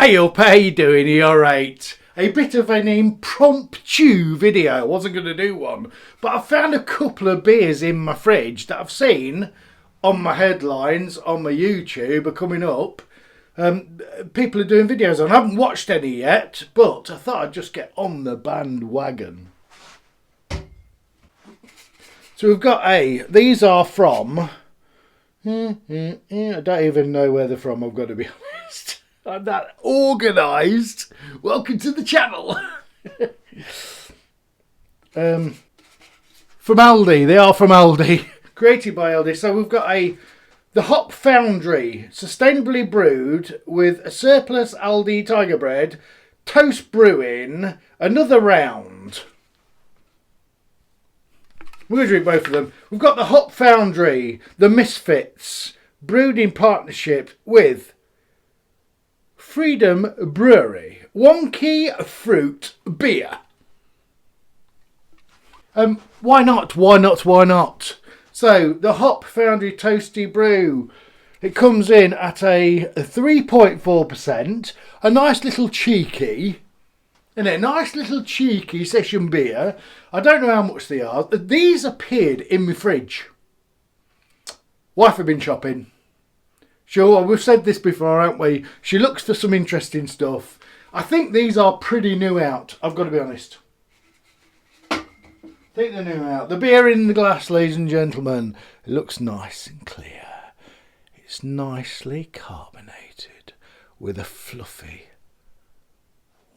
Hey up, how you doing? Are you alright? A bit of an impromptu video. I wasn't going to do one, but I found a couple of beers in my fridge that I've seen on my headlines on my YouTube are coming up. People are doing videos on. I haven't watched any yet, but I thought I'd just get on the bandwagon. So we've got these are from, I don't even know where they're from, I've got to be honest. I'm that organised. Welcome to the channel. From Aldi. They are from Aldi. Created by Aldi. So we've got the Hop Foundry. Sustainably brewed with a surplus Aldi Tiger Bread. Toast Brewing. Another round. We're going to drink both of them. We've got the Hop Foundry. The Misfits. Brewed in partnership with Freedom Brewery. Wonky Fruit Beer. Why not? Why not? Why not? So, the Hop Foundry Toasty Brew. It comes in at a 3.4%. A nice little cheeky. Isn't it? Nice little cheeky session beer. I don't know how much they are. These appeared in my fridge. Wife had been shopping. Sure, we've said this before, haven't we? She looks for some interesting stuff. I think these are pretty new out. I've got to be honest. I think they're new out. The beer in the glass, ladies and gentlemen. It looks nice and clear. It's nicely carbonated with a fluffy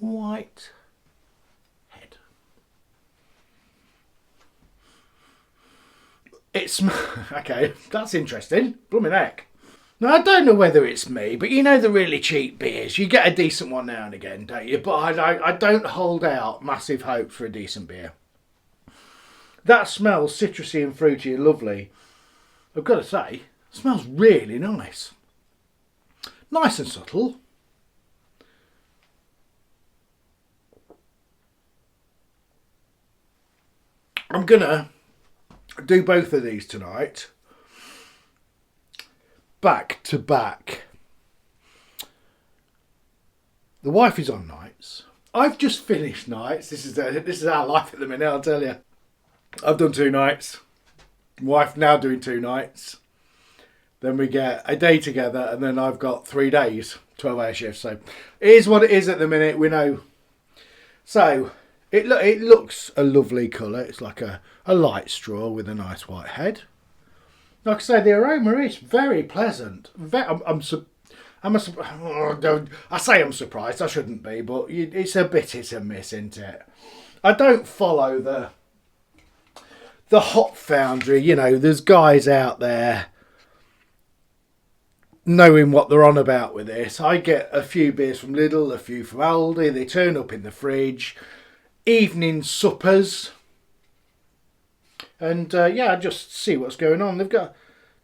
white head. It's okay. That's interesting. Blooming heck. Now, I don't know whether it's me, but you know the really cheap beers. You get a decent one now and again, don't you? But I don't hold out massive hope for a decent beer. That smells citrusy and fruity and lovely. I've got to say, it smells really nice. Nice and subtle. I'm going to do both of these tonight. Back to back. The wife is on nights. I've just finished nights. This is our life at the minute, I'll tell you. I've done 2 nights. Wife now doing 2 nights. Then we get a day together, and then I've got 3 days, 12-hour shifts. So it is what it is at the minute. We know. So it looks a lovely colour. It's like a light straw with a nice white head. Like I say, the aroma is very pleasant. I say I'm surprised. I shouldn't be, but it's a bit hit and miss, isn't it? I don't follow the Hop Foundry. You know, there's guys out there knowing what they're on about with this. I get a few beers from Lidl, a few from Aldi. They turn up in the fridge. Evening suppers. And yeah, I just see what's going on.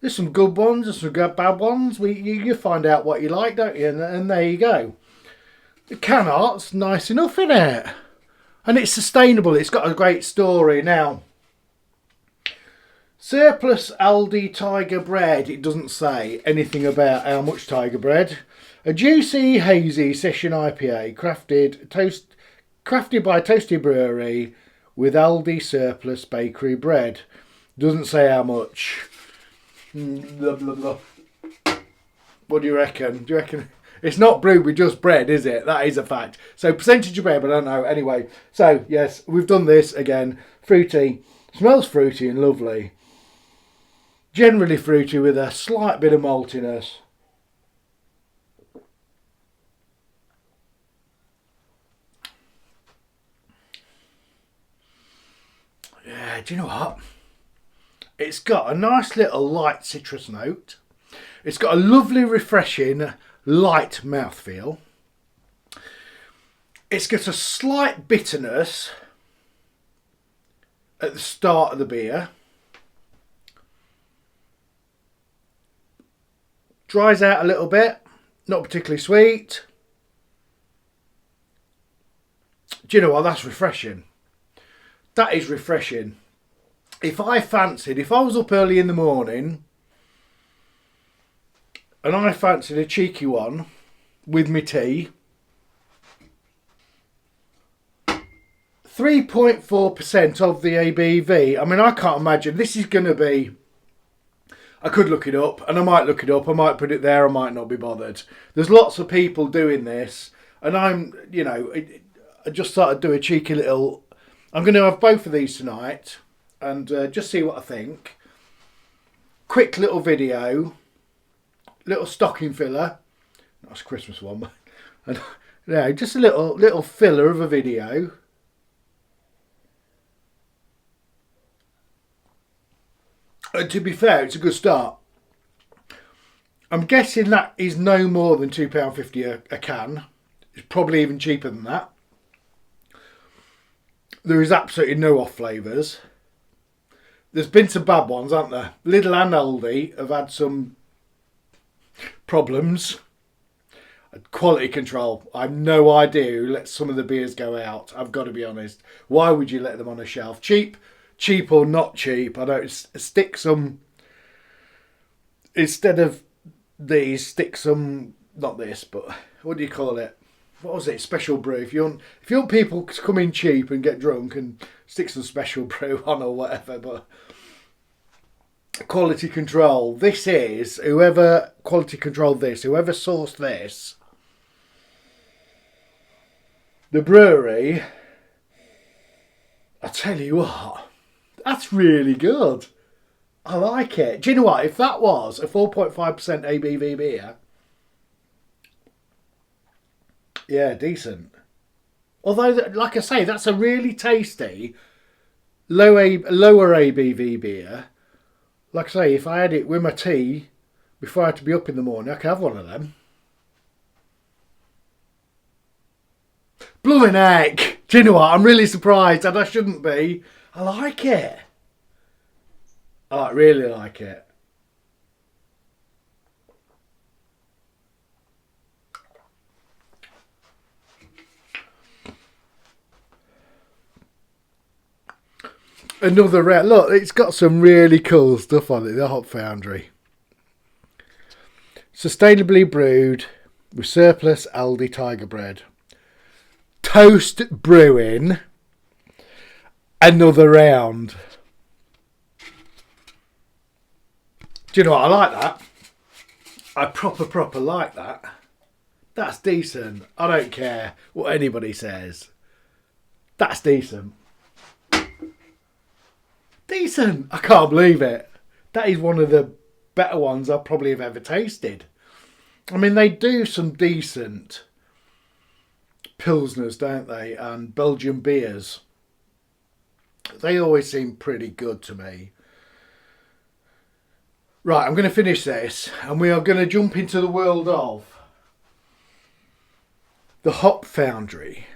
There's some good ones, there's some good bad ones. You find out what you like, don't you? And there you go. The can art's nice enough, isn't it? And it's sustainable. It's got a great story. Now, surplus Aldi Tiger Bread. It doesn't say anything about how much Tiger Bread. A juicy, hazy session IPA crafted by Toasty Brewery with Aldi surplus bakery bread. Doesn't say how much. Blah, blah, blah. What do you reckon? Do you reckon it's not brewed with just bread, is it? That is a fact. So percentage of bread, but I don't know. Anyway, so yes, we've done this again. Fruity. Smells fruity and lovely. Generally fruity with a slight bit of maltiness. Yeah, do you know what? It's got a nice little light citrus note. It's got a lovely, refreshing, light mouthfeel. It's got a slight bitterness at the start of the beer. Dries out a little bit. Not particularly sweet. Do you know what? That's refreshing. That is refreshing. If I was up early in the morning and I fancied a cheeky one with my tea, 3.4% of the ABV. I mean, I can't imagine. This is going to be... I could look it up, and I might look it up. I might put it there. I might not be bothered. There's lots of people doing this, and I'm, you know, I just thought I'd do a cheeky little... I'm going to have both of these tonight, and just see what I think. Quick little video, little stocking filler. That's a Christmas one, and yeah, just a little filler of a video. And to be fair, it's a good start. I'm guessing that is no more than £2.50 a can. It's probably even cheaper than that. There is absolutely no off flavours. There's been some bad ones, aren't there? Lidl and Aldi have had some problems. Quality control. I've no idea who lets some of the beers go out. I've got to be honest. Why would you let them on a shelf? Cheap or not cheap. I don't stick some... Instead of these, stick some... Not this, but what do you call it? What was it? Special brew. If you want people to come in cheap and get drunk, and stick some special brew on or whatever, but quality control. This is whoever quality controlled this, whoever sourced this. The brewery. I tell you what, that's really good. I like it. Do you know what? If that was a 4.5% ABV beer. Yeah, decent. Although, like I say, that's a really tasty lower ABV beer. Like I say, if I had it with my tea before I had to be up in the morning, I could have one of them. Blooming heck! Do you know what? I'm really surprised, and I shouldn't be. I like it. I really like it. Another red. Look, it's got some really cool stuff on it, the Hop Foundry. Sustainably brewed with surplus Aldi Tiger bread. Toast Brewing. Another round. Do you know what? I like that. I proper like that. That's decent. I don't care what anybody says. That's decent. Decent. I can't believe it. That is one of the better ones I probably have ever tasted. I mean, they do some decent Pilsners, don't they? And Belgian beers. They always seem pretty good to me. Right, I'm going to finish this, and we are going to jump into the world of the Hop Foundry.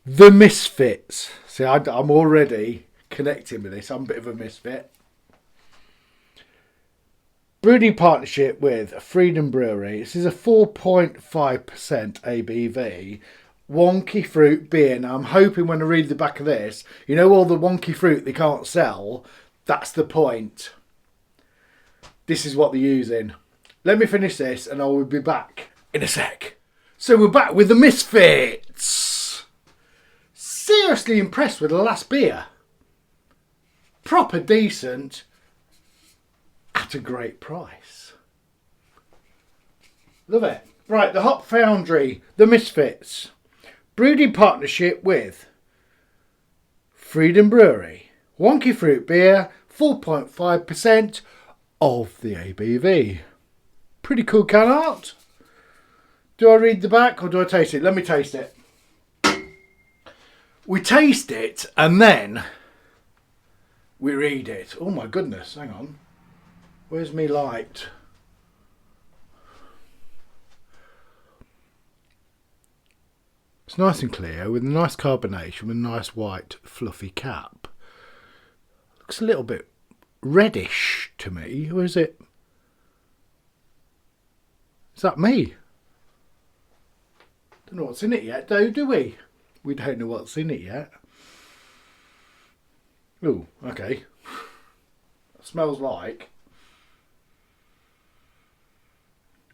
The Misfits. See, I'm already connecting with this. I'm a bit of a misfit. Brewing partnership with Freedom Brewery. This is a 4.5% ABV. Wonky fruit beer. Now, I'm hoping when I read the back of this, you know all the wonky fruit they can't sell? That's the point. This is what they're using. Let me finish this and I will be back in a sec. So we're back with the Misfits. Seriously impressed with the last beer. Proper decent at a great price. Love it. Right, the Hop Foundry, the Misfits. Brewed in partnership with Freedom Brewery. Wonky fruit beer, 4.5% of the ABV. Pretty cool can art. Do I read the back or do I taste it? Let me taste it. We taste it and then we read it. Oh my goodness, hang on. Where's me light? It's nice and clear with a nice carbonation with a nice white fluffy cap. Looks a little bit reddish to me. Or is it? Is that me? Don't know what's in it yet though, do we? We don't know what's in it yet. Oh, okay. It smells like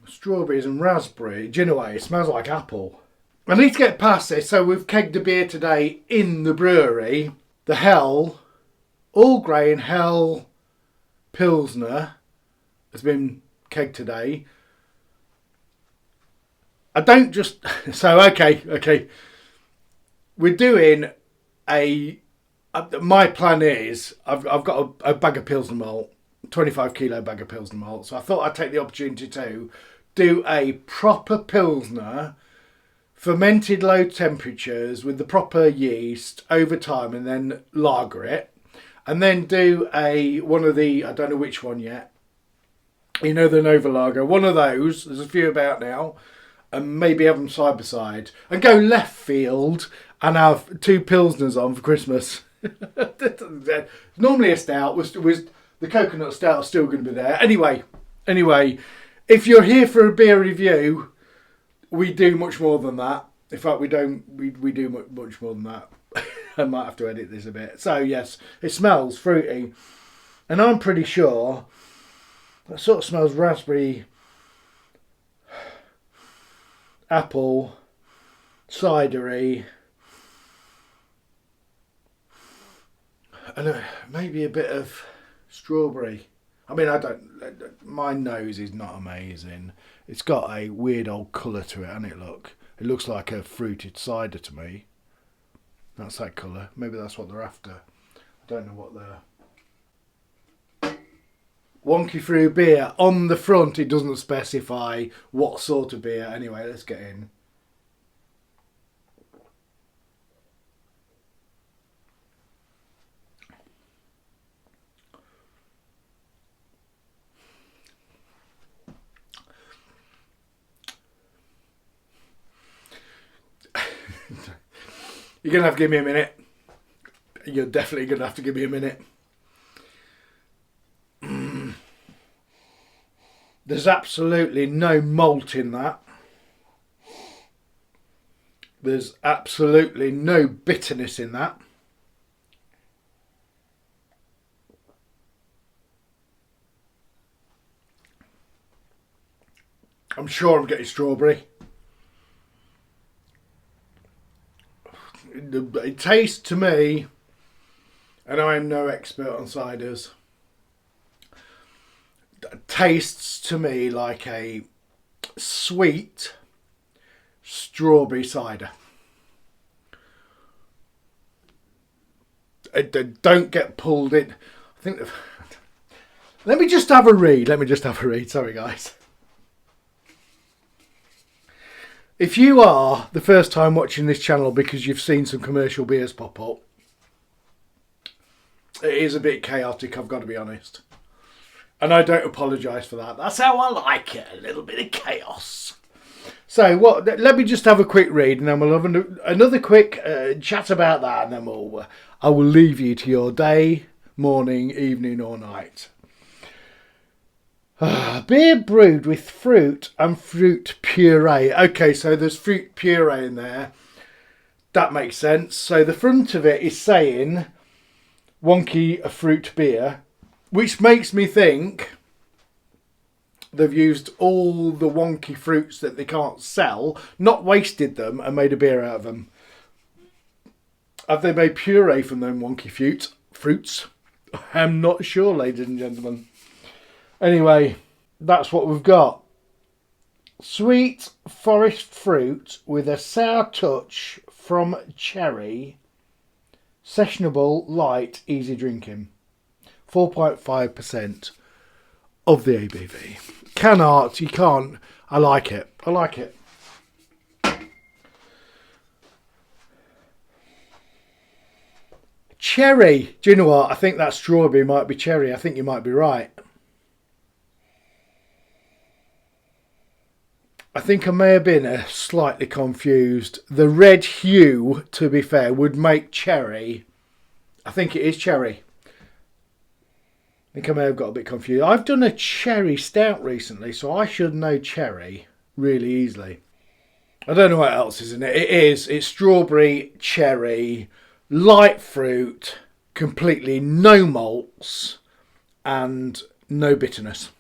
strawberries and raspberry. Do you know what? It smells like apple. I need to get past this. So we've kegged a beer today in the brewery. The Hell, all grain Hell Pilsner has been kegged today. I don't just... So, okay. We're doing my plan is, I've got a bag of Pilsner malt, 25 kilo bag of Pilsner malt. So I thought I'd take the opportunity to do a proper Pilsner, fermented low temperatures with the proper yeast over time, and then lager it. And then do one of the, I don't know which one yet, you know, the Nova Lager, one of those, there's a few about now, and maybe have them side by side, and go left field and have 2 Pilsners on for Christmas. Normally a stout, was the coconut stout still going to be there. Anyway, if you're here for a beer review, we do much more than that. In fact, we do much more than that. I might have to edit this a bit. So yes, it smells fruity, and I'm pretty sure it sort of smells raspberry, apple, cidery, and maybe a bit of strawberry. I mean, my nose is not amazing. It's got a weird old colour to it, hasn't it? Look, it looks like a fruited cider to me. That's that colour. Maybe that's what they're after. I don't know what they're... Wonky Fruit beer. On the front, it doesn't specify what sort of beer. Anyway, let's get in. You're going to have to give me a minute. You're definitely going to have to give me a minute. There's absolutely no malt in that. There's absolutely no bitterness in that. I'm sure I'm getting strawberry. It tastes to me, and I am no expert on ciders, it tastes to me like a sweet strawberry cider. Don't get pulled in. I think. Let me just have a read. Sorry, guys. If you are the first time watching this channel because you've seen some commercial beers pop up, it is a bit chaotic, I've got to be honest. And I don't apologise for that. That's how I like it, a little bit of chaos. So let me just have a quick read, and then we'll have another quick chat about that, and then I will leave you to your day, morning, evening or night. Beer brewed with fruit and fruit puree. Okay, so there's fruit puree in there. That makes sense. So the front of it is saying Wonky Fruit Beer, which makes me think they've used all the wonky fruits that they can't sell, not wasted them, and made a beer out of them. Have they made puree from them wonky fruits? I'm not sure, ladies and gentlemen. Anyway, that's what we've got. Sweet forest fruit with a sour touch from cherry. Sessionable, light, easy drinking. 4.5% of the ABV. Can art, you can't. I like it. Cherry. Do you know what? I think that strawberry might be cherry. I think you might be right. I think I may have been slightly confused. The red hue, to be fair, would make cherry. I think it is cherry. I think I may have got a bit confused. I've done a cherry stout recently, so I should know cherry really easily. I don't know what else is in it. It's strawberry, cherry, light fruit, completely no malts, and no bitterness.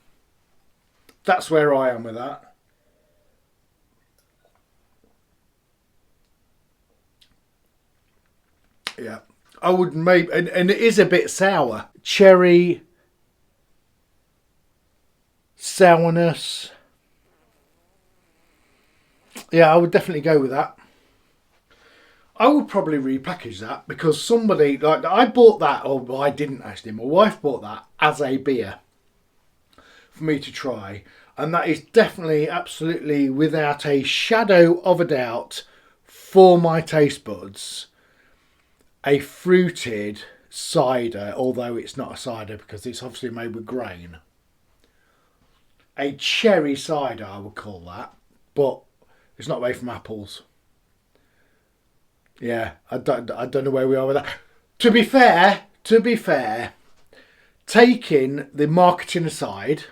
That's where I am with that. Yeah. I would maybe, and it is a bit sour. Cherry, sourness. Yeah, I would definitely go with that. I would probably repackage that because somebody, like, I bought that, or well, I didn't actually, my wife bought that as a beer for me to try. And that is definitely, absolutely, without a shadow of a doubt, for my taste buds, a fruited cider, although it's not a cider because it's obviously made with grain. A cherry cider, I would call that, but it's not made from apples. Yeah, I don't know where we are with that. To be fair, taking the marketing aside,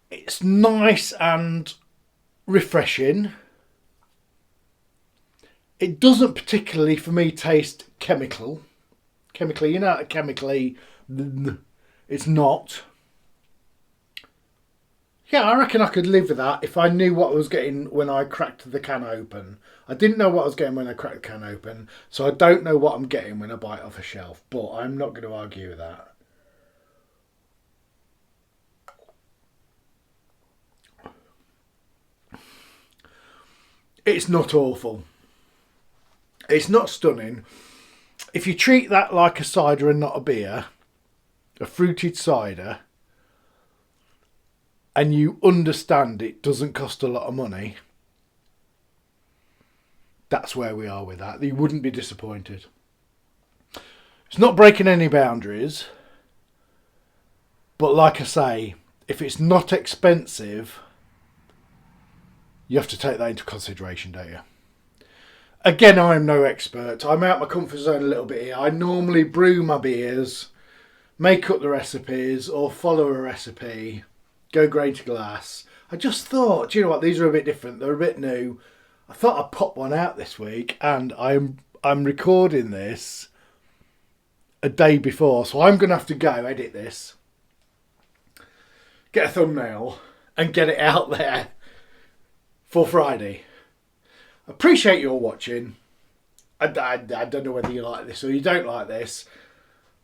it's nice and refreshing. It doesn't particularly, for me, taste chemical. Chemically, you know, chemically, it's not. Yeah, I reckon I could live with that if I knew what I was getting when I cracked the can open. I didn't know what I was getting when I cracked the can open, so I don't know what I'm getting when I buy it off a shelf, but I'm not going to argue with that. It's not awful. It's not stunning. If you treat that like a cider and not a beer, a fruited cider, and you understand it doesn't cost a lot of money, that's where we are with that. You wouldn't be disappointed. It's not breaking any boundaries, but like I say, if it's not expensive, you have to take that into consideration, don't you? Again, I'm no expert. I'm out my comfort zone a little bit here. I normally brew my beers, make up the recipes, or follow a recipe, go grain to glass. I just thought, do you know what? These are a bit different. They're a bit new. I thought I'd pop one out this week, and I'm recording this a day before, so I'm going to have to go edit this, get a thumbnail, and get it out there for Friday. Appreciate your watching. I don't know whether you like this or you don't like this.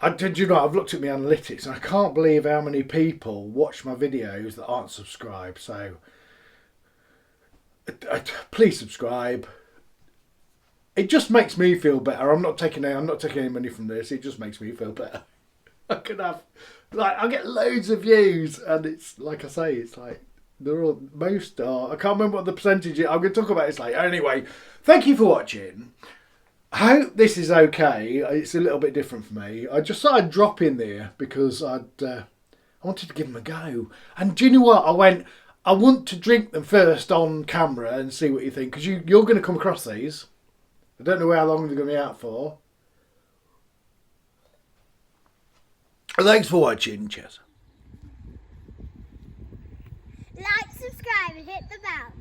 You know, I've looked at my analytics and I can't believe how many people watch my videos that aren't subscribed. So please subscribe. It just makes me feel better. I'm not taking any money from this. It just makes me feel better. I get loads of views, and it's like I say, it's like most are. I can't remember what the percentage is. I'm going to talk about this later. Anyway, thank you for watching. I hope this is okay. It's a little bit different for me. I just thought I'd drop in there because I wanted to give them a go. And do you know what? I want to drink them first on camera and see what you think, because you're going to come across these. I don't know how long they're going to be out for. Thanks for watching. Cheers. Like, subscribe and hit the bell.